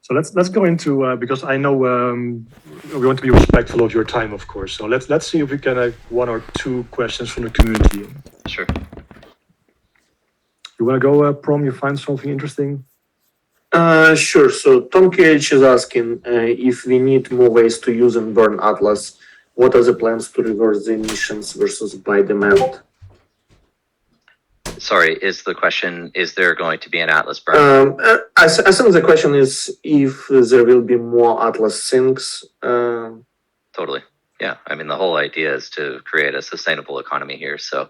So let's go into because I know we want to be respectful of your time, of course. So let's see if we can have one or two questions from the community. Sure. You want to go, Prom? You find something interesting? Sure. So Tom KH is asking if we need more ways to use and burn Atlas. What are the plans to reverse the emissions versus buy demand? Sorry, is the question, is there going to be an Atlas burn? I think the question is if there will be more Atlas sinks. Totally. Yeah. I mean, the whole idea is to create a sustainable economy here. So,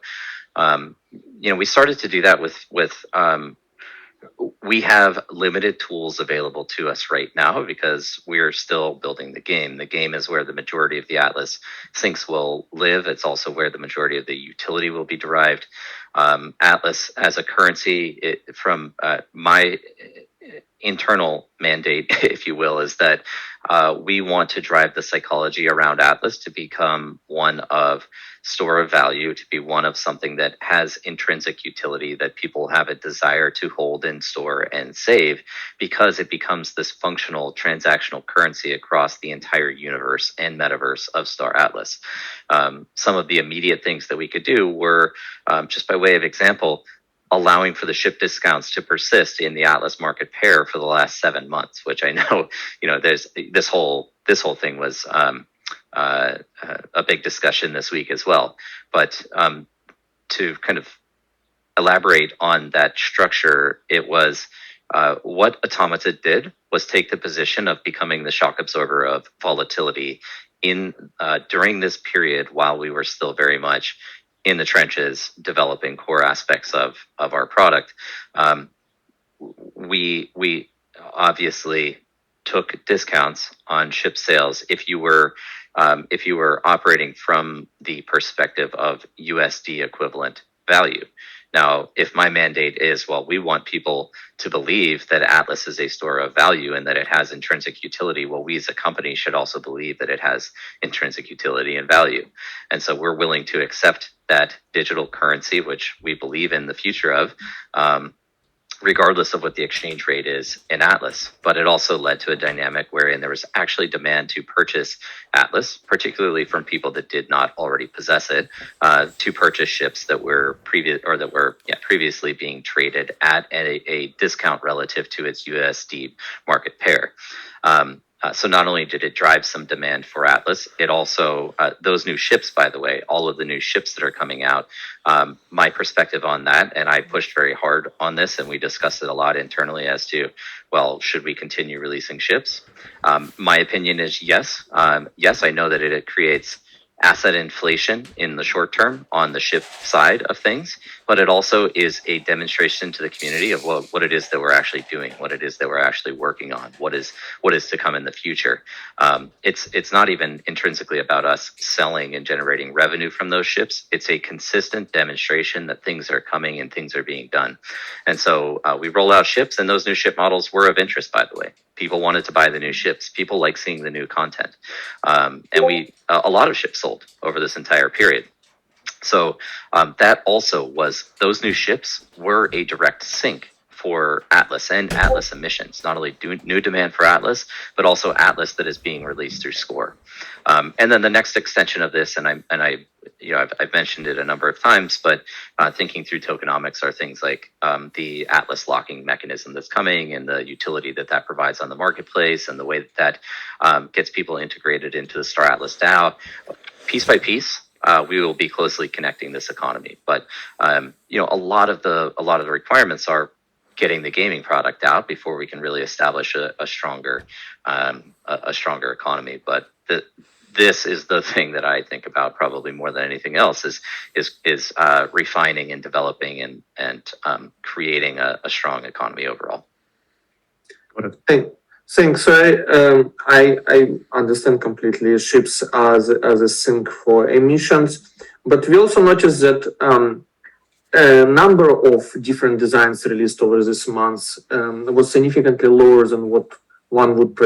we started to do that with we have limited tools available to us right now because we're still building the game. The game is where the majority of the Atlas sinks will live. It's also where the majority of the utility will be derived. Atlas as a currency, from my internal mandate, if you will, is that we want to drive the psychology around Atlas to become one of store of value, to be one of something that has intrinsic utility that people have a desire to hold and store and save, because it becomes this functional transactional currency across the entire universe and metaverse of Star Atlas. Some of the immediate things that we could do were, just by way of example, allowing for the ship discounts to persist in the Atlas market pair for the last 7 months, which I know, there's this whole thing was a big discussion this week as well. But to kind of elaborate on that structure, it was what Automata did was take the position of becoming the shock absorber of volatility in during this period while we were still very much in the trenches developing core aspects of our product. We obviously took discounts on ship sales if you were operating from the perspective of USD equivalent value. Now, if my mandate is, well, we want people to believe that Atlas is a store of value and that it has intrinsic utility, well, we as a company should also believe that it has intrinsic utility and value. And so we're willing to accept that digital currency, which we believe in the future of, regardless of what the exchange rate is in Atlas. But it also led to a dynamic wherein there was actually demand to purchase Atlas, particularly from people that did not already possess it, to purchase ships that were previously being traded at a discount relative to its USD market pair. So not only did it drive some demand for Atlas, it also, those new ships, by the way, all of the new ships that are coming out, my perspective on that, and I pushed very hard on this, and we discussed it a lot internally as to, well, should we continue releasing ships? My opinion is yes. Yes, I know that it creates asset inflation in the short term on the ship side of things, but it also is a demonstration to the community of what it is that we're actually doing, what it is that we're actually working on, what is to come in the future. It's not even intrinsically about us selling and generating revenue from those ships. It's a consistent demonstration that things are coming and things are being done. And so we roll out ships, and those new ship models were of interest, by the way. People wanted to buy the new ships. People like seeing the new content. And a lot of ships sold over this entire period. So that also was, those new ships were a direct sink for Atlas and Atlas emissions, not only new demand for Atlas, but also Atlas that is being released through Score. And then the next extension of this, and I've mentioned it a number of times, but thinking through tokenomics are things like the Atlas locking mechanism that's coming and the utility that provides on the marketplace and the way that gets people integrated into the Star Atlas DAO. Piece by piece, we will be closely connecting this economy. But a lot of the requirements are getting the gaming product out before we can really establish a stronger economy. But this is the thing that I think about probably more than anything else is refining and developing and creating a strong economy overall. Thanks. I understand completely ships as a sink for emissions, but we also noticed that a number of different designs released over this month was significantly lower than what one would predict